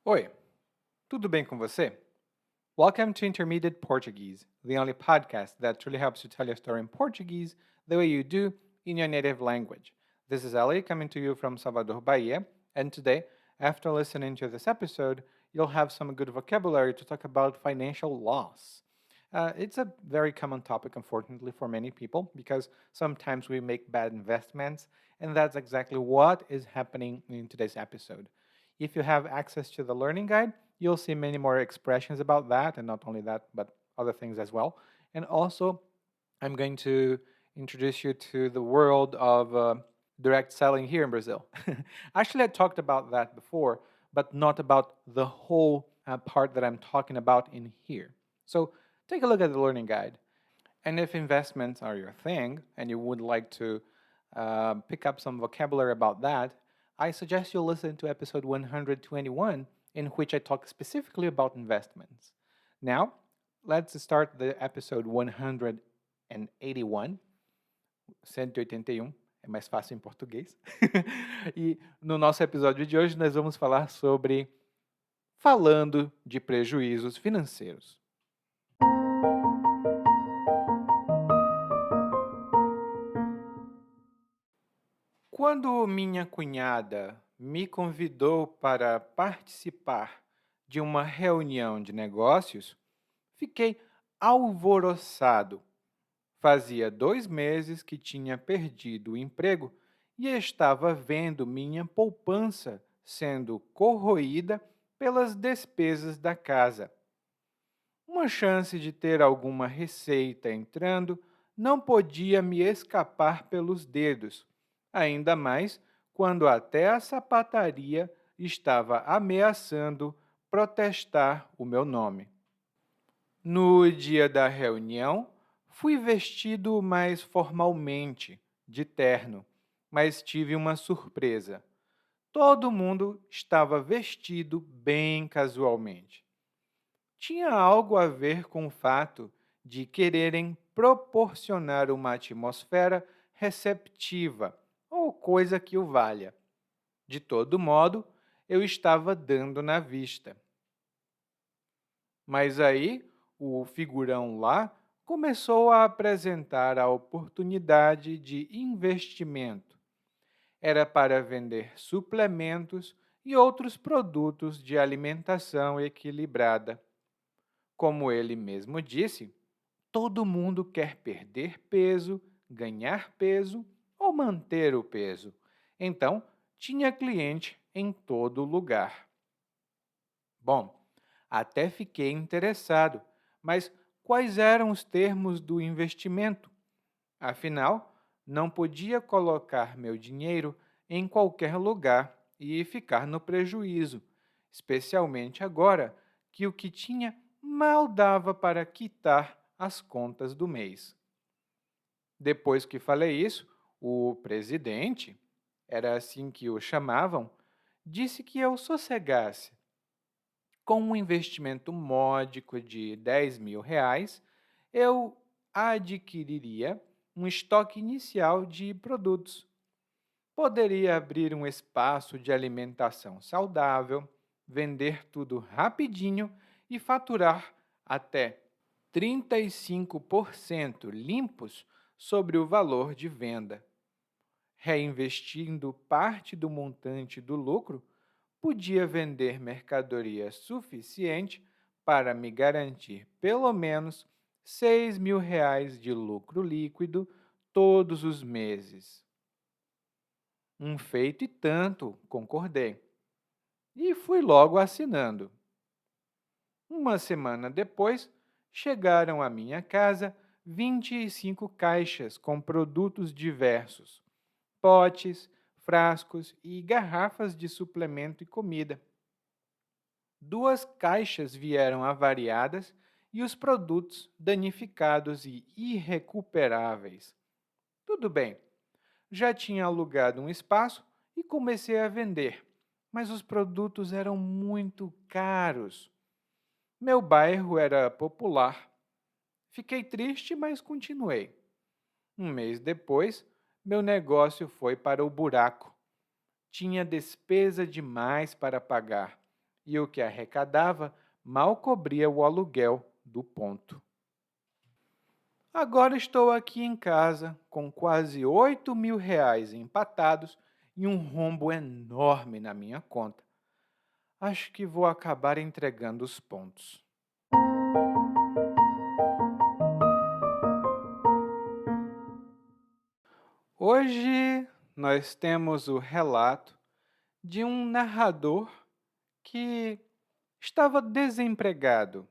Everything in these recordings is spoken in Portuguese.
Oi, tudo bem com você? Welcome to Intermediate Portuguese, the only podcast that truly helps you tell your story in Portuguese the way you do in your native language. This is Ali coming to you from Salvador, Bahia, and today, after listening to this episode, you'll have some good vocabulary to talk about financial loss. It's a very common topic, unfortunately, for many people because sometimes we make bad investments, and that's exactly what is happening in today's episode. If you have access to the learning guide, you'll see many more expressions about that, and not only that, but other things as well. And also, I'm going to introduce you to the world of direct selling here in Brazil. Actually, I talked about that before, but not about the whole part that I'm talking about in here. So take a look at the learning guide. And if investments are your thing and you would like to pick up some vocabulary about that, I suggest you listen to episode 121, in which I talk specifically about investments. Now, let's start the episode 181, 181, é mais fácil em português. E no nosso episódio de hoje nós vamos falar sobre falando de prejuízos financeiros. Quando minha cunhada me convidou para participar de uma reunião de negócios, fiquei alvoroçado. Fazia 2 meses que tinha perdido o emprego e estava vendo minha poupança sendo corroída pelas despesas da casa. Uma chance de ter alguma receita entrando não podia me escapar pelos dedos, ainda mais quando até a sapataria estava ameaçando protestar o meu nome. No dia da reunião, fui vestido mais formalmente, de terno, mas tive uma surpresa. Todo mundo estava vestido bem casualmente. Tinha algo a ver com o fato de quererem proporcionar uma atmosfera receptiva ou coisa que o valha. De todo modo, eu estava dando na vista. Mas aí, o figurão lá começou a apresentar a oportunidade de investimento. Era para vender suplementos e outros produtos de alimentação equilibrada. Como ele mesmo disse, todo mundo quer perder peso, ganhar peso ou manter o peso. Então, tinha cliente em todo lugar. Bom, até fiquei interessado, mas quais eram os termos do investimento? Afinal, não podia colocar meu dinheiro em qualquer lugar e ficar no prejuízo, especialmente agora que o que tinha mal dava para quitar as contas do mês. Depois que falei isso, o presidente, era assim que o chamavam, disse que eu sossegasse. Com um investimento módico de R$ 10.000, eu adquiriria um estoque inicial de produtos. Poderia abrir um espaço de alimentação saudável, vender tudo rapidinho e faturar até 35% limpos sobre o valor de venda. Reinvestindo parte do montante do lucro, podia vender mercadoria suficiente para me garantir pelo menos R$ 6.000 de lucro líquido todos os meses. Um feito e tanto, concordei. E fui logo assinando. Uma semana depois, chegaram à minha casa 25 caixas com produtos diversos, potes, frascos e garrafas de suplemento e comida. 2 caixas vieram avariadas e os produtos danificados e irrecuperáveis. Tudo bem, já tinha alugado um espaço e comecei a vender, mas os produtos eram muito caros. Meu bairro era popular. Fiquei triste, mas continuei. Um mês depois, meu negócio foi para o buraco. Tinha despesa demais para pagar e o que arrecadava mal cobria o aluguel do ponto. Agora estou aqui em casa com quase R$ 8.000 empatados e um rombo enorme na minha conta. Acho que vou acabar entregando os pontos. Hoje nós temos o relato de um narrador que estava desempregado.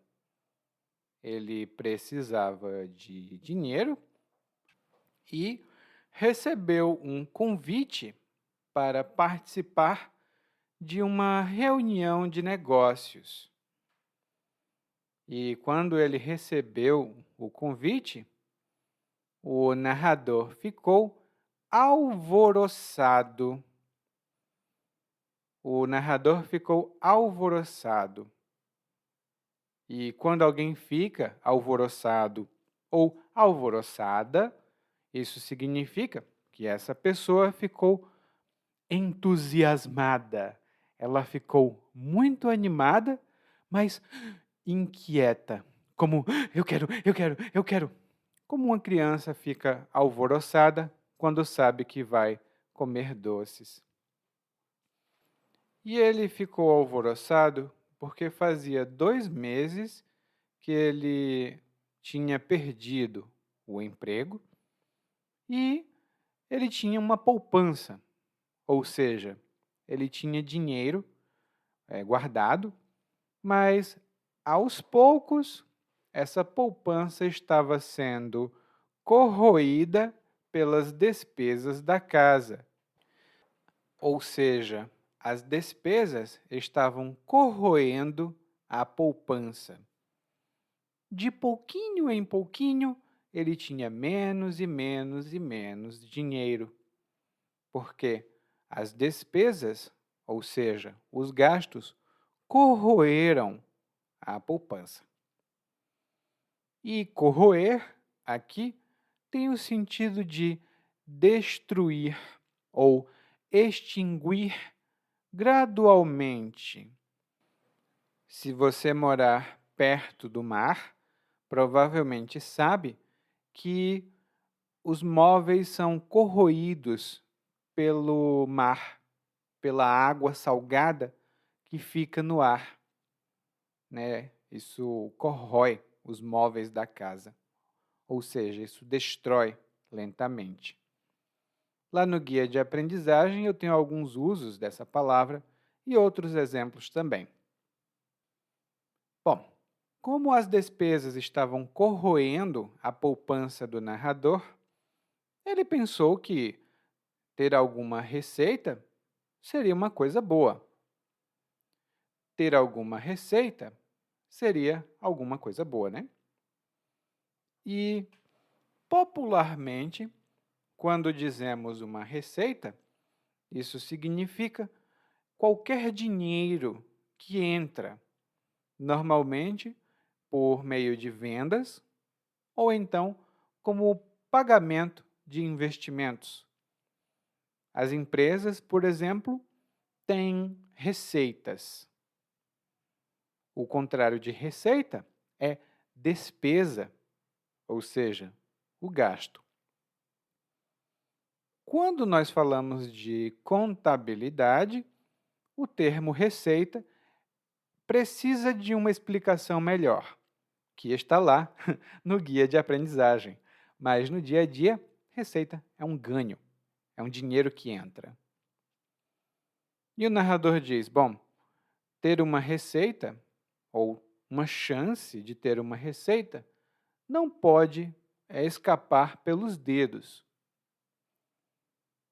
Ele precisava de dinheiro e recebeu um convite para participar de uma reunião de negócios. E quando ele recebeu o convite, o narrador ficou alvoroçado. O narrador ficou alvoroçado. E quando alguém fica alvoroçado ou alvoroçada, isso significa que essa pessoa ficou entusiasmada. Ela ficou muito animada, mas inquieta. Como, eu quero, eu quero, eu quero. Como uma criança fica alvoroçada quando sabe que vai comer doces. E ele ficou alvoroçado porque fazia 2 meses que ele tinha perdido o emprego e ele tinha uma poupança, ou seja, ele tinha dinheiro guardado, mas aos poucos essa poupança estava sendo corroída pelas despesas da casa. Ou seja, as despesas estavam corroendo a poupança. De pouquinho em pouquinho, ele tinha menos e menos e menos dinheiro, porque as despesas, ou seja, os gastos, corroeram a poupança. E corroer, aqui, tem o sentido de destruir ou extinguir gradualmente. Se você morar perto do mar, provavelmente sabe que os móveis são corroídos pelo mar, pela água salgada que fica no ar, né? Isso corrói os móveis da casa, ou seja, isso destrói lentamente. Lá no guia de aprendizagem eu tenho alguns usos dessa palavra e outros exemplos também. Bom, como as despesas estavam corroendo a poupança do narrador, ele pensou que ter alguma receita seria uma coisa boa. Ter alguma receita seria alguma coisa boa, né? E, popularmente, quando dizemos uma receita, isso significa qualquer dinheiro que entra, normalmente por meio de vendas ou então como pagamento de investimentos. As empresas, por exemplo, têm receitas. O contrário de receita é despesa, ou seja, o gasto. Quando nós falamos de contabilidade, o termo receita precisa de uma explicação melhor, que está lá no guia de aprendizagem. Mas no dia a dia, receita é um ganho, é um dinheiro que entra. E o narrador diz: bom, ter uma receita, ou uma chance de ter uma receita, não pode escapar pelos dedos.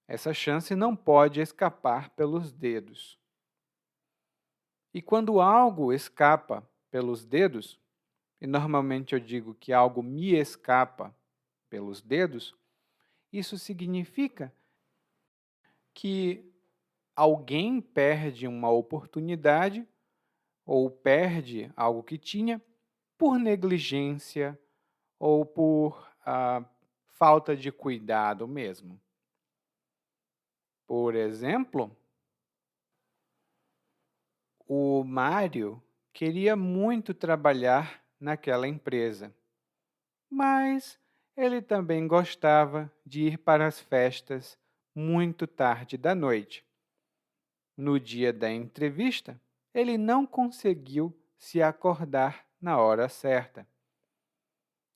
Essa chance não pode escapar pelos dedos. E quando algo escapa pelos dedos, e normalmente eu digo que algo me escapa pelos dedos, isso significa que alguém perde uma oportunidade ou perde algo que tinha por negligência ou por falta de cuidado mesmo. Por exemplo, O Mário queria muito trabalhar naquela empresa, mas ele também gostava de ir para as festas muito tarde da noite. No dia da entrevista, ele não conseguiu se acordar na hora certa.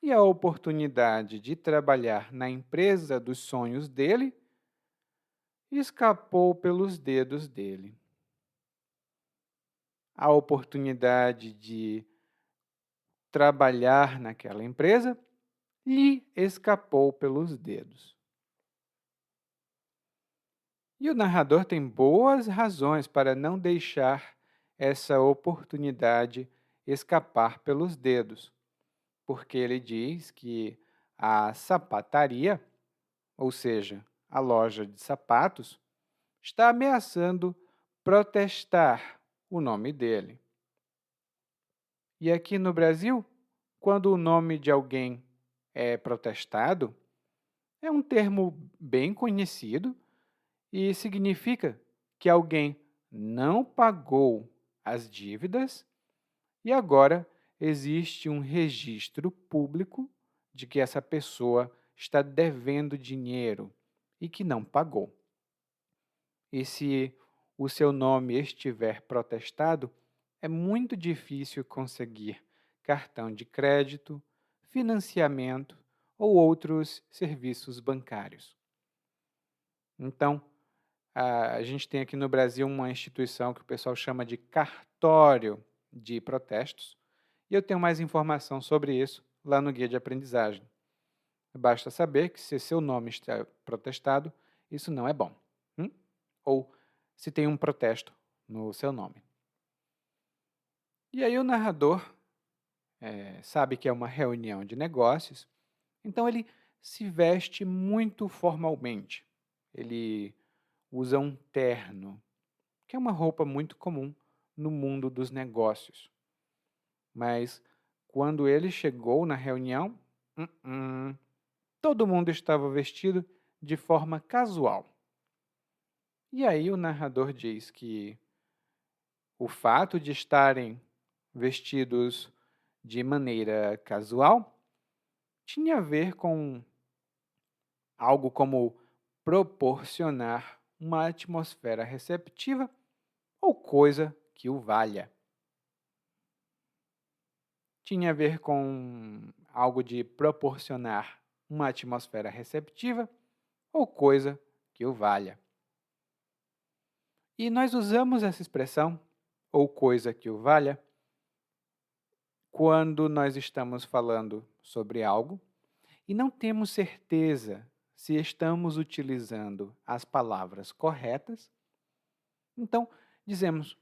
E a oportunidade de trabalhar na empresa dos sonhos dele escapou pelos dedos dele. A oportunidade de trabalhar naquela empresa lhe escapou pelos dedos. E o narrador tem boas razões para não deixar essa oportunidade escapar pelos dedos, porque ele diz que a sapataria, ou seja, a loja de sapatos, está ameaçando protestar o nome dele. E aqui no Brasil, quando o nome de alguém é protestado, é um termo bem conhecido e significa que alguém não pagou as dívidas e agora existe um registro público de que essa pessoa está devendo dinheiro e que não pagou. E se o seu nome estiver protestado, é muito difícil conseguir cartão de crédito, financiamento ou outros serviços bancários. Então, a gente tem aqui no Brasil uma instituição que o pessoal chama de cartório de protestos, e eu tenho mais informação sobre isso lá no guia de aprendizagem. Basta saber que se seu nome está protestado, isso não é bom. Ou se tem um protesto no seu nome. E aí o narrador sabe que é uma reunião de negócios, então ele se veste muito formalmente. Ele usa um terno, que é uma roupa muito comum no mundo dos negócios. Mas quando ele chegou na reunião, todo mundo estava vestido de forma casual. E aí o narrador diz que o fato de estarem vestidos de maneira casual tinha a ver com algo como proporcionar uma atmosfera receptiva ou coisa que o valha. Tinha a ver com algo de proporcionar uma atmosfera receptiva ou coisa que o valha. E nós usamos essa expressão, ou coisa que o valha, quando nós estamos falando sobre algo e não temos certeza se estamos utilizando as palavras corretas. Então, dizemos,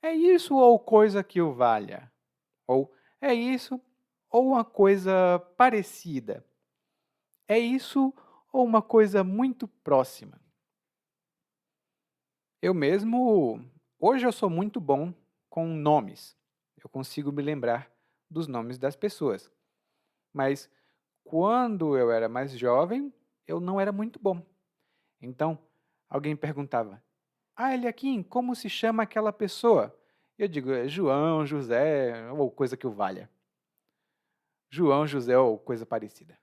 é isso ou coisa que o valha? Ou é isso ou uma coisa parecida? É isso ou uma coisa muito próxima? Eu mesmo, hoje eu sou muito bom com nomes. Eu consigo me lembrar dos nomes das pessoas. Mas quando eu era mais jovem, eu não era muito bom. Então, alguém perguntava, Eliakim, como se chama aquela pessoa? Eu digo, é João, José, ou coisa que o valha. João, José ou coisa parecida.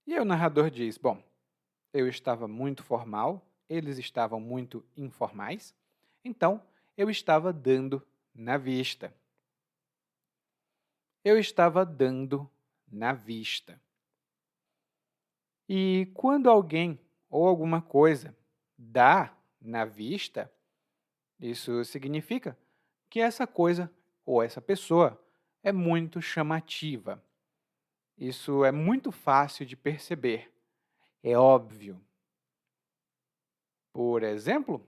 E aí o narrador diz, bom, eu estava muito formal, eles estavam muito informais, então eu estava dando na vista. Eu estava dando na vista. E quando alguém ou alguma coisa dá na vista, isso significa que essa coisa ou essa pessoa é muito chamativa. Isso é muito fácil de perceber. É óbvio. Por exemplo,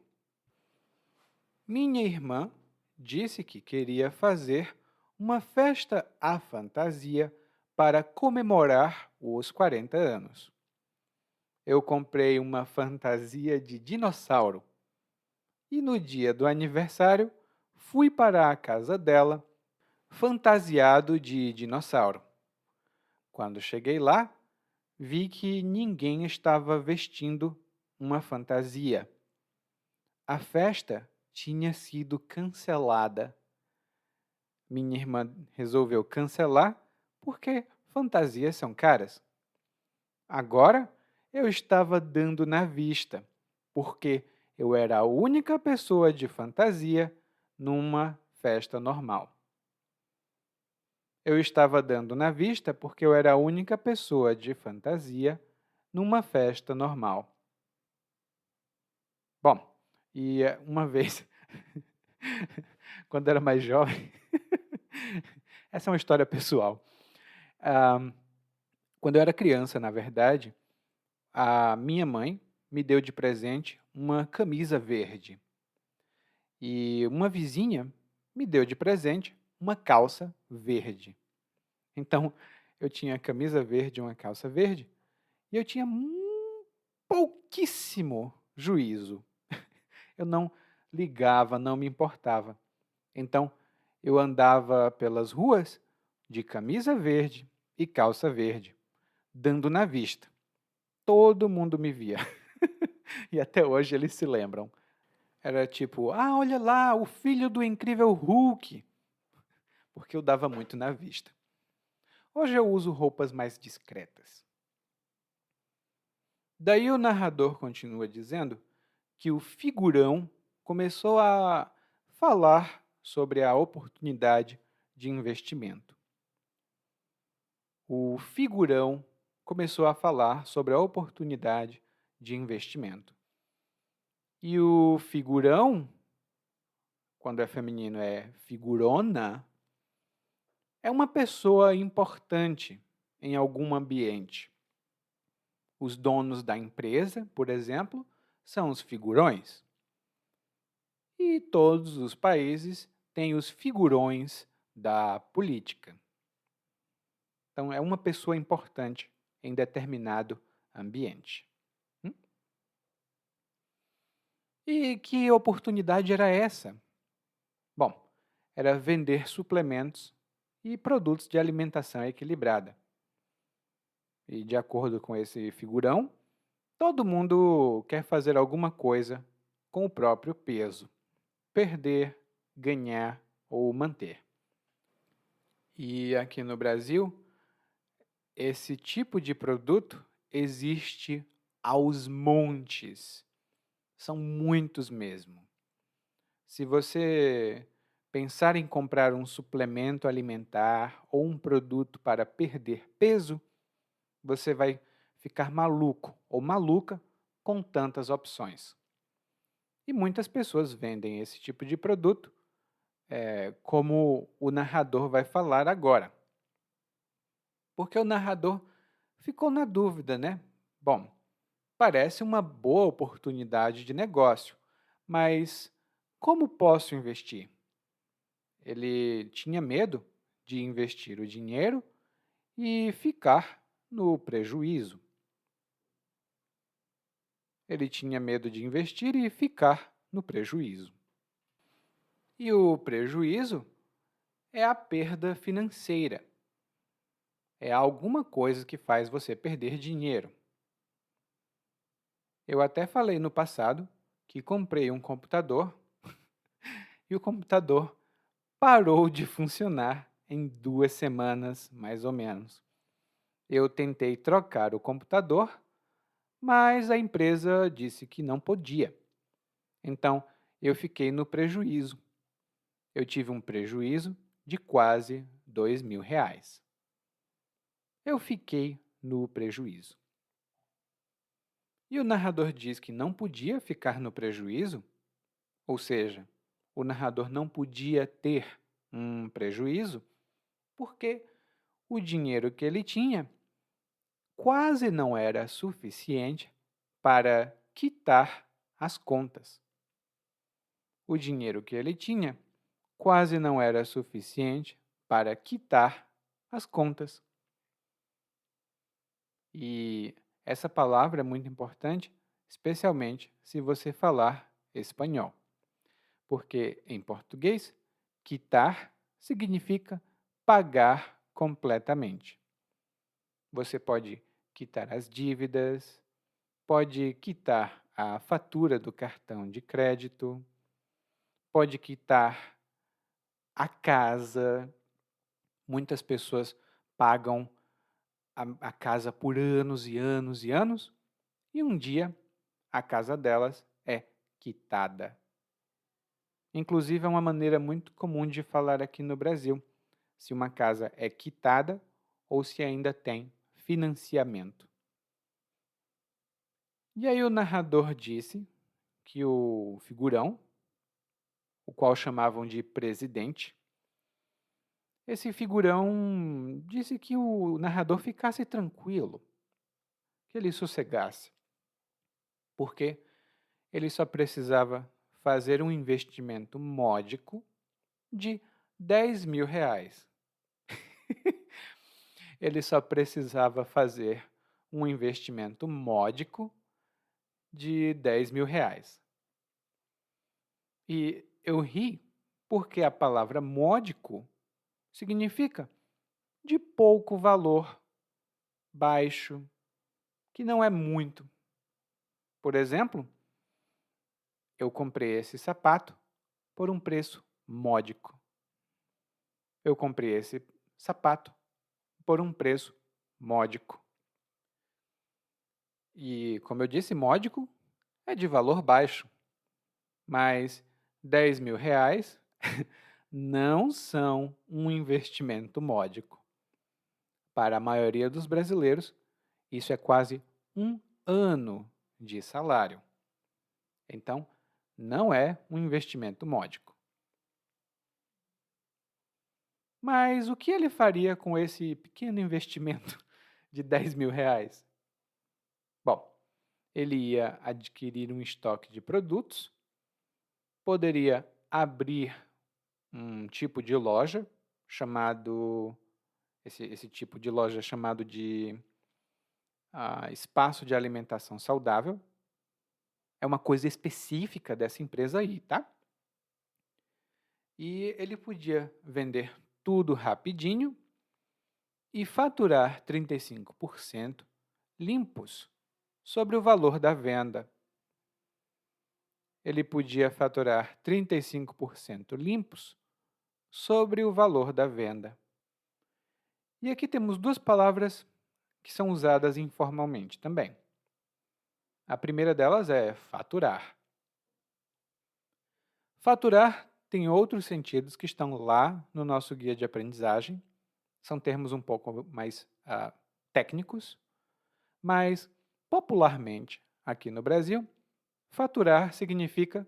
minha irmã disse que queria fazer uma festa à fantasia para comemorar os 40 anos. Eu comprei uma fantasia de dinossauro e no dia do aniversário fui para a casa dela fantasiado de dinossauro. Quando cheguei lá, vi que ninguém estava vestindo uma fantasia. A festa tinha sido cancelada. Minha irmã resolveu cancelar porque fantasias são caras. Agora eu estava dando na vista, porque eu era a única pessoa de fantasia numa festa normal. Eu estava dando na vista porque eu era a única pessoa de fantasia numa festa normal. Bom, e uma vez, quando eu era mais jovem, essa é uma história pessoal. Ah, Quando eu era criança, na verdade, a minha mãe me deu de presente uma camisa verde. E uma vizinha me deu de presente uma calça verde. Então, eu tinha camisa verde e uma calça verde, e eu tinha pouquíssimo juízo. Eu não ligava, não me importava. Então, eu andava pelas ruas de camisa verde e calça verde, dando na vista. Todo mundo me via. E até hoje eles se lembram. Era tipo, ah, olha lá, o filho do incrível Hulk, porque eu dava muito na vista. Hoje eu uso roupas mais discretas. Daí o narrador continua dizendo que o figurão começou a falar sobre a oportunidade de investimento. O figurão começou a falar sobre a oportunidade de investimento. E o figurão, quando é feminino é figurona, é uma pessoa importante em algum ambiente. Os donos da empresa, por exemplo, são os figurões. E todos os países têm os figurões da política. Então, é uma pessoa importante em determinado ambiente. E que oportunidade era essa? Bom, era vender suplementos e produtos de alimentação equilibrada. E, de acordo com esse figurão, todo mundo quer fazer alguma coisa com o próprio peso: perder, ganhar ou manter. E aqui no Brasil, esse tipo de produto existe aos montes. São muitos mesmo. Se você pensar em comprar um suplemento alimentar ou um produto para perder peso, você vai ficar maluco ou maluca com tantas opções. E muitas pessoas vendem esse tipo de produto, como o narrador vai falar agora. Porque o narrador ficou na dúvida, né? Bom, parece uma boa oportunidade de negócio, mas como posso investir? Ele tinha medo de investir o dinheiro e ficar no prejuízo. Ele tinha medo de investir e ficar no prejuízo. E o prejuízo é a perda financeira. É alguma coisa que faz você perder dinheiro. Eu até falei no passado que comprei um computador e o computador parou de funcionar em 2 semanas, mais ou menos. Eu tentei trocar o computador, mas a empresa disse que não podia. Então, eu fiquei no prejuízo. Eu tive um prejuízo de quase R$ 2.000. Eu fiquei no prejuízo. E o narrador diz que não podia ficar no prejuízo, ou seja, o narrador não podia ter um prejuízo, porque o dinheiro que ele tinha quase não era suficiente para quitar as contas. O dinheiro que ele tinha quase não era suficiente para quitar as contas. E essa palavra é muito importante, especialmente se você falar espanhol, porque em português, quitar significa pagar completamente. Você pode quitar as dívidas, pode quitar a fatura do cartão de crédito, pode quitar a casa. Muitas pessoas pagam a casa por anos e anos e anos, e um dia a casa delas é quitada. Inclusive, é uma maneira muito comum de falar aqui no Brasil, se uma casa é quitada ou se ainda tem financiamento. E aí o narrador disse que o figurão, o qual chamavam de presidente, esse figurão disse que o narrador ficasse tranquilo, que ele sossegasse, porque ele só precisava fazer um investimento módico de R$ 10.000. Ele só precisava fazer um investimento módico de R$ 10.000. E eu ri porque a palavra módico significa de pouco valor, baixo, que não é muito. Por exemplo, eu comprei esse sapato por um preço módico. Eu comprei esse sapato por um preço módico. E, como eu disse, módico é de valor baixo, mas R$ 10.000 não são um investimento módico. Para a maioria dos brasileiros, isso é quase um ano de salário. Então, não é um investimento módico. Mas o que ele faria com esse pequeno investimento de R$ 10.000? Bom, ele ia adquirir um estoque de produtos, poderia abrir um tipo de loja chamado, esse tipo de loja chamado de espaço de alimentação saudável. É uma coisa específica dessa empresa aí, tá? E ele podia vender tudo rapidinho e faturar 35% limpos sobre o valor da venda. Ele podia faturar 35% limpos sobre o valor da venda. E aqui temos duas palavras que são usadas informalmente também. A primeira delas é faturar. Faturar tem outros sentidos que estão lá no nosso guia de aprendizagem. São termos um pouco mais técnicos, mas popularmente aqui no Brasil, faturar significa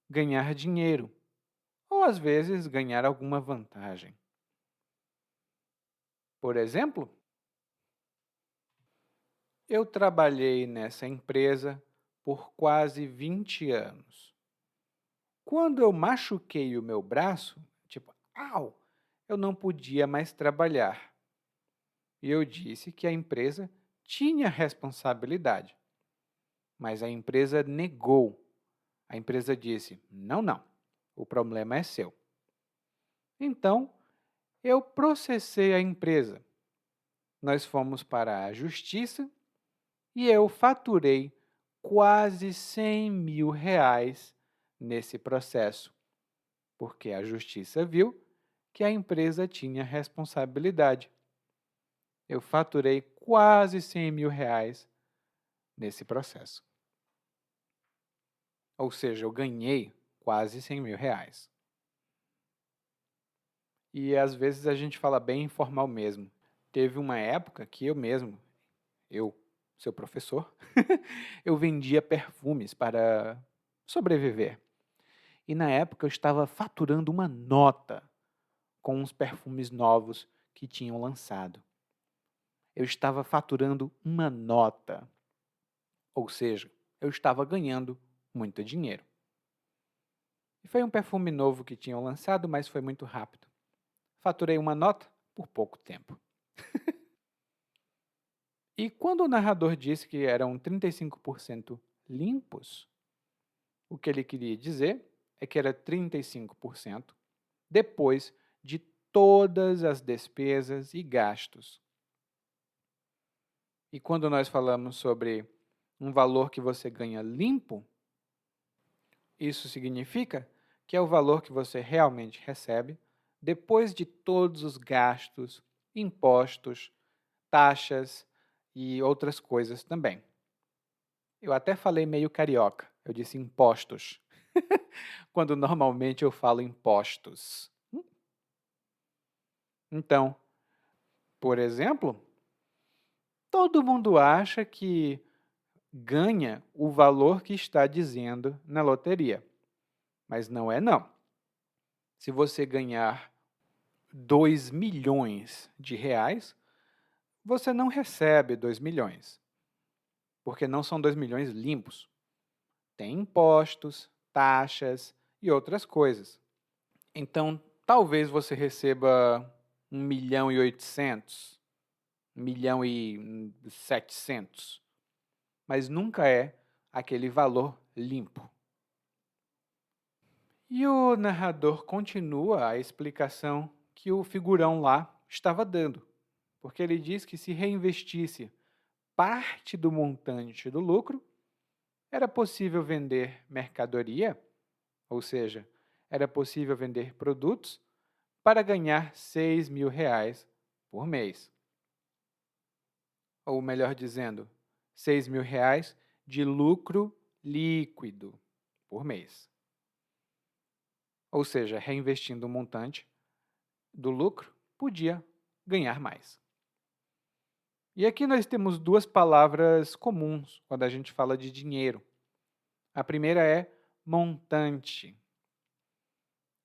ganhar dinheiro ou às vezes ganhar alguma vantagem. Por exemplo, eu trabalhei nessa empresa por quase 20 anos. Quando eu machuquei o meu braço, au, eu não podia mais trabalhar. E eu disse que a empresa tinha responsabilidade, mas a empresa negou. A empresa disse: não, não, o problema é seu. Então, eu processei a empresa. Nós fomos para a justiça e eu faturei quase R$ 100.000 nesse processo, porque a justiça viu que a empresa tinha responsabilidade. Eu faturei quase R$ 100.000 nesse processo. Ou seja, eu ganhei quase R$ 100.000. E às vezes a gente fala bem informal mesmo. Teve uma época que eu mesmo, seu professor, eu vendia perfumes para sobreviver. E na época eu estava faturando uma nota com uns perfumes novos que tinham lançado. Eu estava faturando uma nota. Ou seja, eu estava ganhando muito dinheiro. E foi um perfume novo que tinham lançado, mas foi muito rápido. Faturei uma nota por pouco tempo. E quando o narrador disse que eram 35% limpos, o que ele queria dizer é que era 35% depois de todas as despesas e gastos. E quando nós falamos sobre um valor que você ganha limpo, isso significa que é o valor que você realmente recebe depois de todos os gastos, impostos, taxas e outras coisas também. Eu até falei meio carioca, eu disse impostos, quando normalmente eu falo impostos. Então, por exemplo, todo mundo acha que ganha o valor que está dizendo na loteria, mas não é não. Se você ganhar 2 milhões de reais, você não recebe 2 milhões, porque não são 2 milhões limpos. Tem impostos, taxas e outras coisas. Então, talvez você receba 1.800.000, 1.700.000, mas nunca é aquele valor limpo. E o narrador continua a explicação que o figurão lá estava dando, porque ele diz que se reinvestisse parte do montante do lucro, era possível vender mercadoria, ou seja, era possível vender produtos para ganhar 6 mil reais por mês. Ou melhor dizendo, 6 mil reais de lucro líquido por mês. Ou seja, reinvestindo o montante do lucro, podia ganhar mais. E aqui nós temos duas palavras comuns quando a gente fala de dinheiro. A primeira é montante.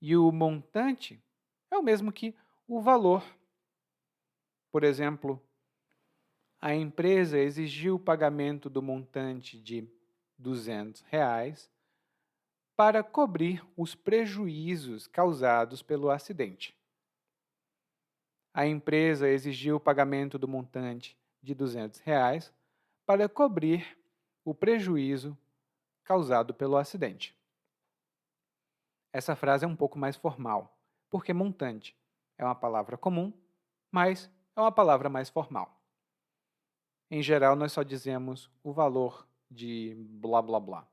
E o montante é o mesmo que o valor. Por exemplo, a empresa exigiu o pagamento do montante de R$ 200 para cobrir os prejuízos causados pelo acidente. A empresa exigiu o pagamento do montante de R$ 200 para cobrir o prejuízo causado pelo acidente. Essa frase é um pouco mais formal, porque montante é uma palavra comum, mas é uma palavra mais formal. Em geral, nós só dizemos o valor de blá blá blá.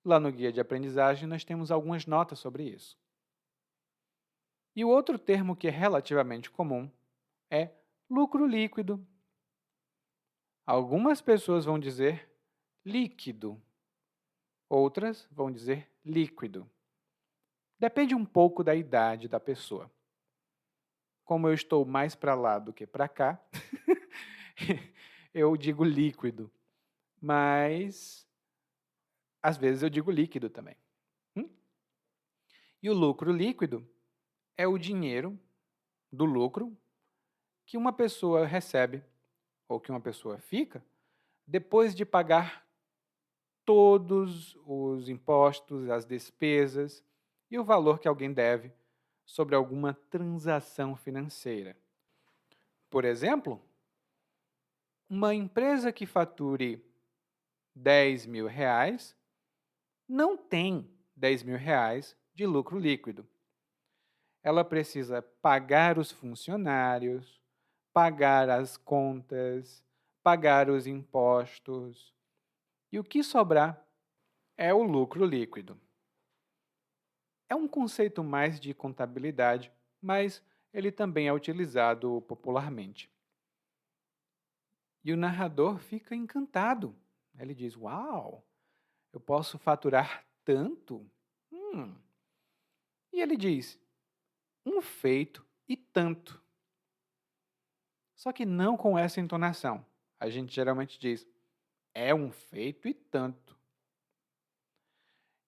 Lá no guia de aprendizagem, nós temos algumas notas sobre isso. E o outro termo que é relativamente comum é lucro líquido. Algumas pessoas vão dizer líquido, outras vão dizer líquido. Depende um pouco da idade da pessoa. Como eu estou mais para lá do que para cá, eu digo líquido, mas às vezes eu digo líquido também. E o lucro líquido é o dinheiro do lucro que uma pessoa recebe ou que uma pessoa fica depois de pagar todos os impostos, as despesas e o valor que alguém deve sobre alguma transação financeira. Por exemplo, uma empresa que fature 10 mil reais não tem 10 mil reais de lucro líquido. Ela precisa pagar os funcionários, pagar as contas, pagar os impostos, e o que sobrar é o lucro líquido. É um conceito mais de contabilidade, mas ele também é utilizado popularmente. E o narrador fica encantado. Ele diz: "Uau, eu posso faturar tanto?" E ele diz: "Um feito e tanto." Só que não com essa entonação. A gente geralmente diz: "É um feito e tanto."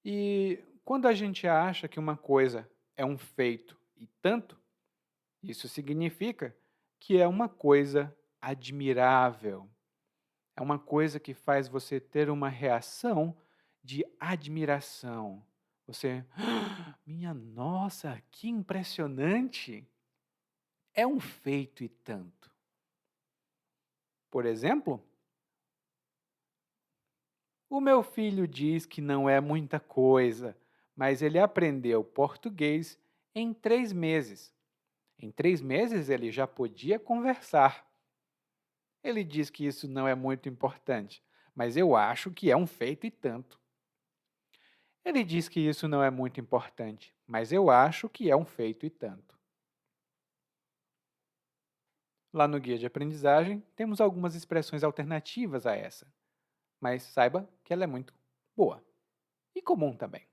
E quando a gente acha que uma coisa é um feito e tanto, isso significa que é uma coisa admirável. É uma coisa que faz você ter uma reação de admiração. Você, minha nossa, que impressionante! É um feito e tanto. Por exemplo, o meu filho diz que não é muita coisa, mas ele aprendeu português em 3 meses. Em 3 meses ele já podia conversar. Ele diz que isso não é muito importante, mas eu acho que é um feito e tanto. Ele diz que isso não é muito importante, mas eu acho que é um feito e tanto. Lá no guia de aprendizagem, temos algumas expressões alternativas a essa, mas saiba que ela é muito boa e comum também.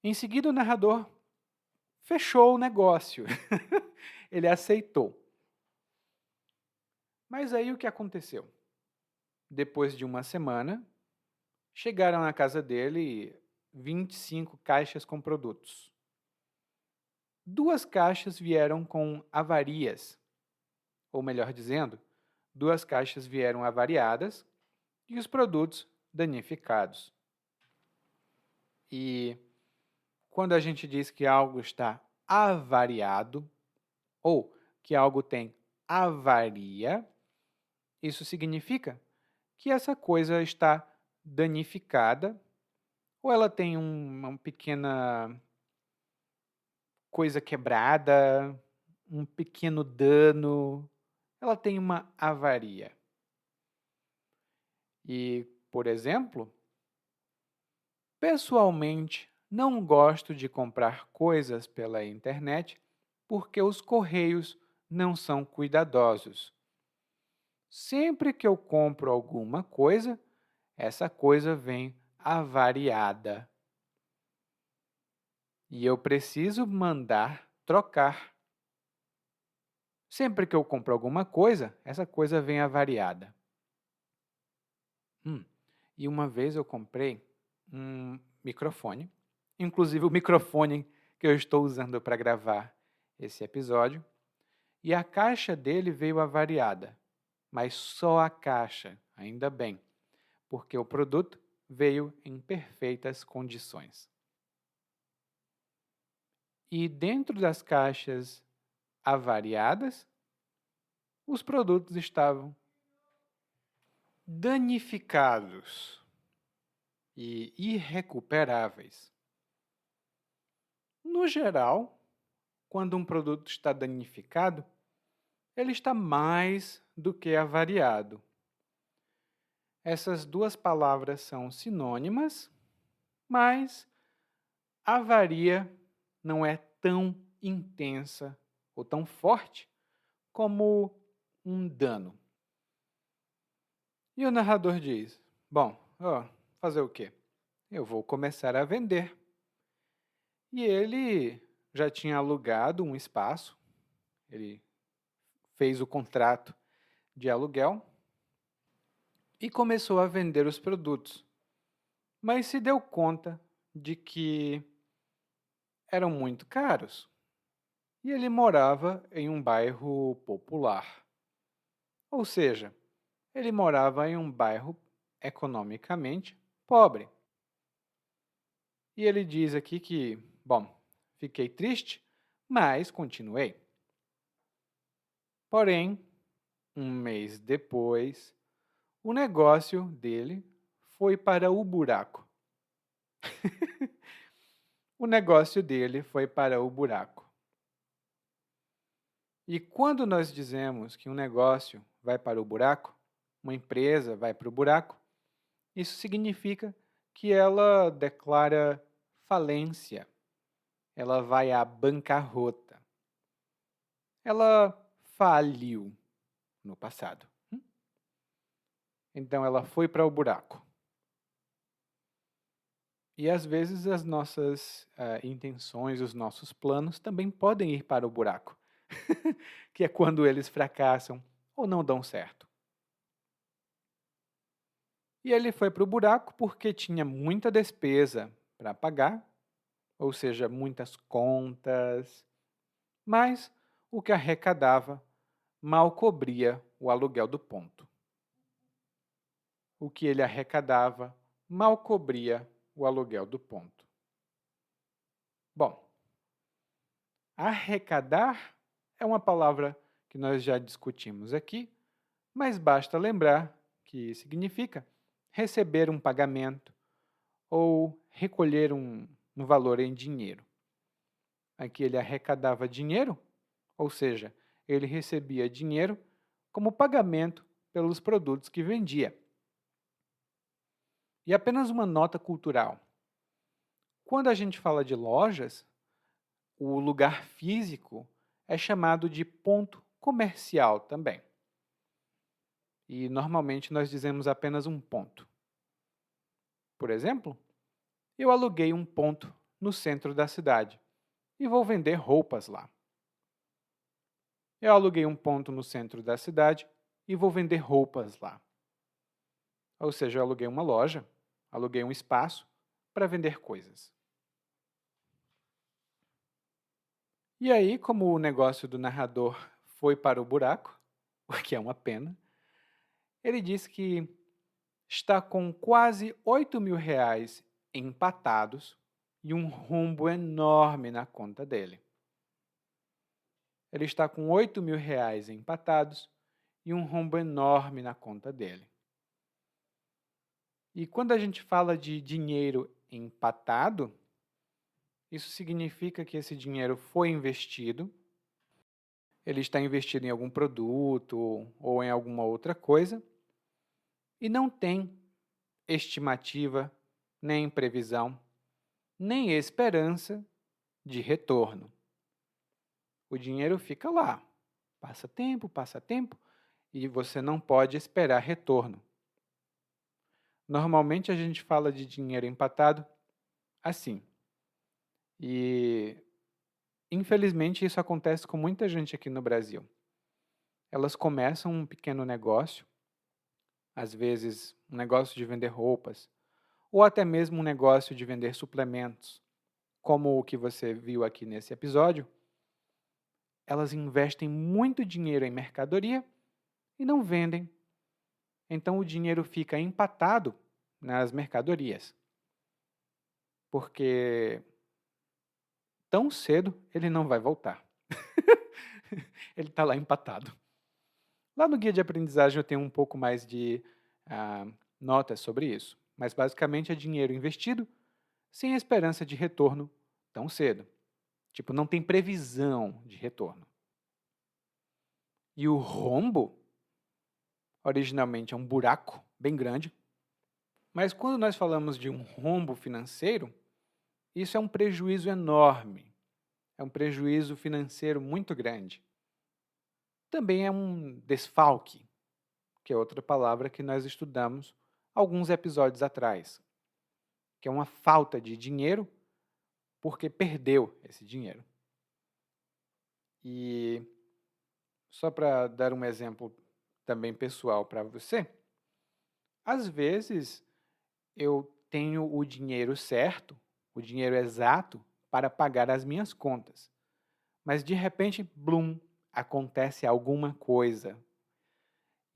Em seguida, o narrador fechou o negócio. Ele aceitou. Mas aí o que aconteceu? Depois de uma semana, chegaram na casa dele 25 caixas com produtos. 2 caixas vieram com avarias, ou melhor dizendo, 2 caixas vieram avariadas e os produtos danificados. E quando a gente diz que algo está avariado ou que algo tem avaria, isso significa que essa coisa está danificada ou ela tem uma pequena coisa quebrada, um pequeno dano, ela tem uma avaria. E, por exemplo, pessoalmente, não gosto de comprar coisas pela internet porque os correios não são cuidadosos. Sempre que eu compro alguma coisa, essa coisa vem avariada. E eu preciso mandar trocar. Sempre que eu compro alguma coisa, essa coisa vem avariada. E uma vez eu comprei um microfone, inclusive o microfone que eu estou usando para gravar esse episódio, e a caixa dele veio avariada, mas só a caixa, ainda bem, porque o produto veio em perfeitas condições. E dentro das caixas avariadas, os produtos estavam danificados e irrecuperáveis. No geral, quando um produto está danificado, ele está mais do que avariado. Essas duas palavras são sinônimas, mas avaria não é tão intensa ou tão forte como um dano. E o narrador diz: bom, fazer o quê? Eu vou começar a vender. E ele já tinha alugado um espaço, ele fez o contrato de aluguel e começou a vender os produtos. Mas se deu conta de que eram muito caros e ele morava em um bairro popular. Ou seja, ele morava em um bairro economicamente pobre. E ele diz aqui que, bom, fiquei triste, mas continuei. Porém, um mês depois, o negócio dele foi para o buraco. O negócio dele foi para o buraco. E quando nós dizemos que um negócio vai para o buraco, uma empresa vai para o buraco, isso significa que ela declara falência, ela vai à bancarrota. Ela faliu no passado. Então ela foi para o buraco. E às vezes as nossas intenções, os nossos planos também podem ir para o buraco, que é quando eles fracassam ou não dão certo. E ele foi para o buraco porque tinha muita despesa para pagar, ou seja, muitas contas, mas o que arrecadava mal cobria o aluguel do ponto. O que ele arrecadava mal cobria o aluguel do ponto. Bom, arrecadar é uma palavra que nós já discutimos aqui, mas basta lembrar que significa receber um pagamento ou recolher um valor em dinheiro. Aqui ele arrecadava dinheiro, ou seja, ele recebia dinheiro como pagamento pelos produtos que vendia. E apenas uma nota cultural. Quando a gente fala de lojas, o lugar físico é chamado de ponto comercial também. E normalmente nós dizemos apenas um ponto. Por exemplo, eu aluguei um ponto no centro da cidade e vou vender roupas lá. Eu aluguei um ponto no centro da cidade e vou vender roupas lá. Ou seja, eu aluguei uma loja, aluguei um espaço para vender coisas. E aí, como o negócio do narrador foi para o buraco, o que é uma pena, ele disse que está com quase 8.000 reais empatados e um rombo enorme na conta dele. Ele está com 8.000 reais empatados e um rombo enorme na conta dele. E quando a gente fala de dinheiro empatado, isso significa que esse dinheiro foi investido, ele está investido em algum produto ou em alguma outra coisa, e não tem estimativa, nem previsão, nem esperança de retorno. O dinheiro fica lá, passa tempo, e você não pode esperar retorno. Normalmente a gente fala de dinheiro empatado assim. E, infelizmente, isso acontece com muita gente aqui no Brasil. Elas começam um pequeno negócio, às vezes um negócio de vender roupas, ou até mesmo um negócio de vender suplementos, como o que você viu aqui nesse episódio. Elas investem muito dinheiro em mercadoria e não vendem. Então o dinheiro fica empatado nas mercadorias, porque tão cedo ele não vai voltar. Ele está lá empatado. Lá no guia de aprendizagem eu tenho um pouco mais de notas sobre isso, mas basicamente é dinheiro investido sem esperança de retorno tão cedo. Tipo, não tem previsão de retorno. E o rombo, originalmente é um buraco bem grande, mas quando nós falamos de um rombo financeiro, isso é um prejuízo enorme, é um prejuízo financeiro muito grande. Também é um desfalque, que é outra palavra que nós estudamos alguns episódios atrás, que é uma falta de dinheiro porque perdeu esse dinheiro. E só para dar um exemplo também pessoal para você, às vezes eu tenho o dinheiro certo, o dinheiro exato para pagar as minhas contas. Mas de repente, blum, acontece alguma coisa.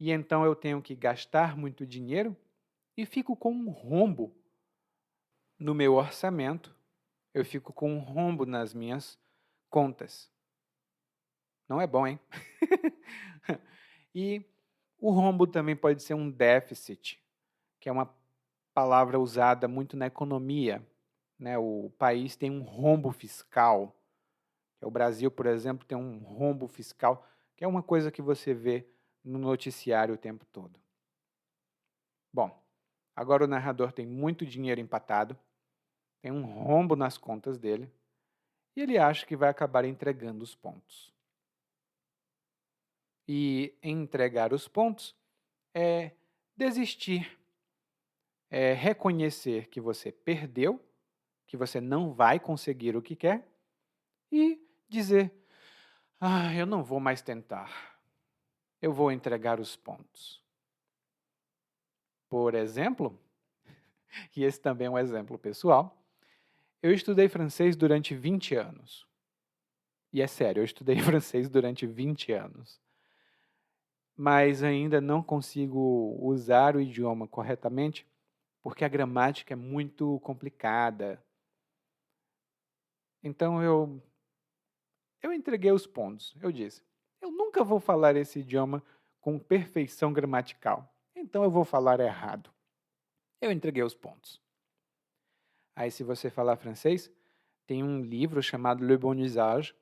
E então eu tenho que gastar muito dinheiro e fico com um rombo no meu orçamento, eu fico com um rombo nas minhas contas. Não é bom, hein? E o rombo também pode ser um déficit, que é uma palavra usada muito na economia. Né? O país tem um rombo fiscal. O Brasil, por exemplo, tem um rombo fiscal, que é uma coisa que você vê no noticiário o tempo todo. Bom, agora o narrador tem muito dinheiro empatado, tem um rombo nas contas dele, e ele acha que vai acabar entregando os pontos. E entregar os pontos é desistir, é reconhecer que você perdeu, que você não vai conseguir o que quer, e dizer, eu não vou mais tentar, eu vou entregar os pontos. Por exemplo, e esse também é um exemplo pessoal, eu estudei francês durante 20 anos. E é sério, eu estudei francês durante 20 anos. Mas ainda não consigo usar o idioma corretamente porque a gramática é muito complicada. Então eu entreguei os pontos. Eu disse, eu nunca vou falar esse idioma com perfeição gramatical. Então eu vou falar errado. Eu entreguei os pontos. Aí, se você falar francês, tem um livro chamado Le Bon Usage,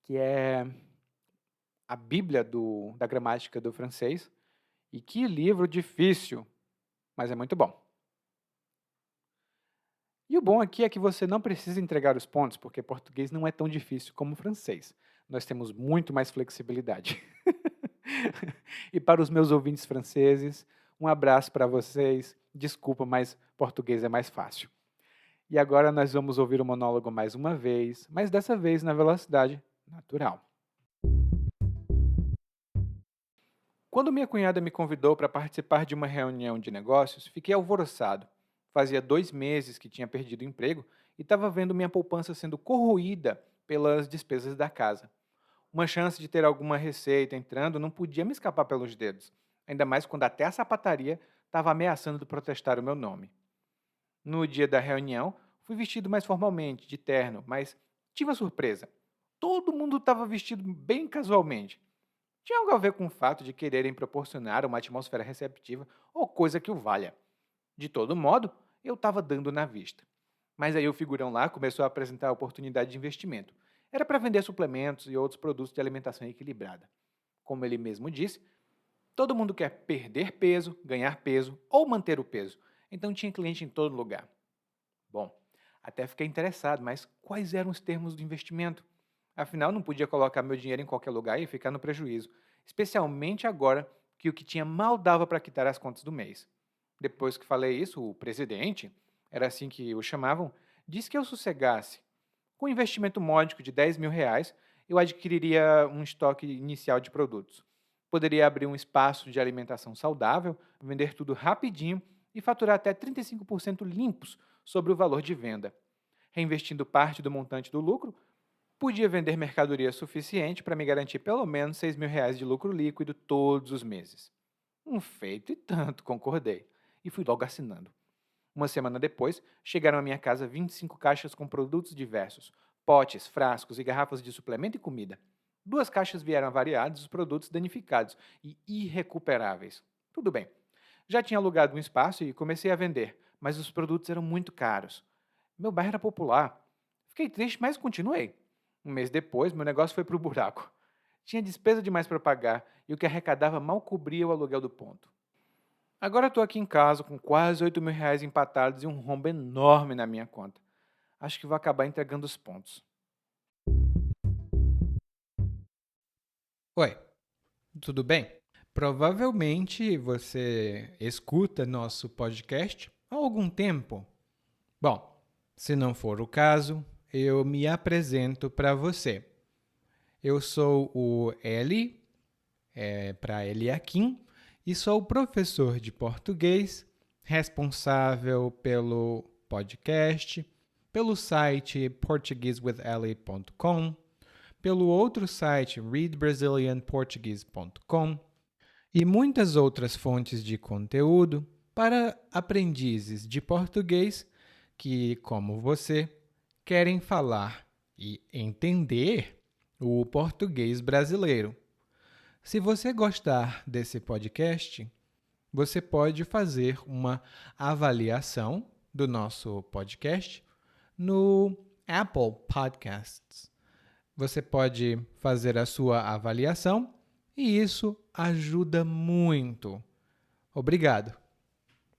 que é a bíblia da gramática do francês, E que livro difícil, mas é muito bom. E o bom aqui é que você não precisa entregar os pontos, porque português não é tão difícil como o francês. Nós temos muito mais flexibilidade. E para os meus ouvintes franceses, um abraço para vocês. Desculpa, mas português é mais fácil. E agora nós vamos ouvir o monólogo mais uma vez, mas dessa vez na velocidade natural. Quando minha cunhada me convidou para participar de uma reunião de negócios, fiquei alvoroçado. Fazia 2 meses que tinha perdido o emprego e estava vendo minha poupança sendo corroída pelas despesas da casa. Uma chance de ter alguma receita entrando não podia me escapar pelos dedos, ainda mais quando até a sapataria estava ameaçando de protestar o meu nome. No dia da reunião, fui vestido mais formalmente, de terno, mas tive uma surpresa. Todo mundo estava vestido bem casualmente. Tinha algo a ver com o fato de quererem proporcionar uma atmosfera receptiva ou coisa que o valha. De todo modo, eu estava dando na vista. Mas aí o figurão lá começou a apresentar a oportunidade de investimento. Era para vender suplementos e outros produtos de alimentação equilibrada. Como ele mesmo disse, todo mundo quer perder peso, ganhar peso ou manter o peso. Então tinha cliente em todo lugar. Bom, até fiquei interessado, mas quais eram os termos do investimento? Afinal, não podia colocar meu dinheiro em qualquer lugar e ficar no prejuízo, especialmente agora que o que tinha mal dava para quitar as contas do mês. Depois que falei isso, o presidente, era assim que o chamavam, disse que eu sossegasse. Com um investimento módico de R$ 10.000, eu adquiriria um estoque inicial de produtos. Poderia abrir um espaço de alimentação saudável, vender tudo rapidinho e faturar até 35% limpos sobre o valor de venda. Reinvestindo parte do montante do lucro, podia vender mercadoria suficiente para me garantir pelo menos R$ 6.000 de lucro líquido todos os meses. Um feito e tanto, concordei. E fui logo assinando. Uma semana depois, chegaram à minha casa 25 caixas com produtos diversos, potes, frascos e garrafas de suplemento e comida. 2 caixas vieram avariados, os produtos danificados e irrecuperáveis. Tudo bem. Já tinha alugado um espaço e comecei a vender, mas os produtos eram muito caros. Meu bairro era popular. Fiquei triste, mas continuei. Um mês depois, meu negócio foi para o buraco. Tinha despesa demais para pagar e o que arrecadava mal cobria o aluguel do ponto. Agora estou aqui em casa com quase R$ 8.000 empatados e um rombo enorme na minha conta. Acho que vou acabar entregando os pontos. Oi, tudo bem? Provavelmente você escuta nosso podcast há algum tempo. Bom, se não for o caso, eu me apresento para você. Eu sou o Eli, para Eliakim, e sou professor de português, responsável pelo podcast, pelo site portuguesewitheli.com, pelo outro site readbrazilianportuguese.com e muitas outras fontes de conteúdo para aprendizes de português que, como você, querem falar e entender o português brasileiro. Se você gostar desse podcast, você pode fazer uma avaliação do nosso podcast no Apple Podcasts. Você pode fazer a sua avaliação e isso ajuda muito. Obrigado.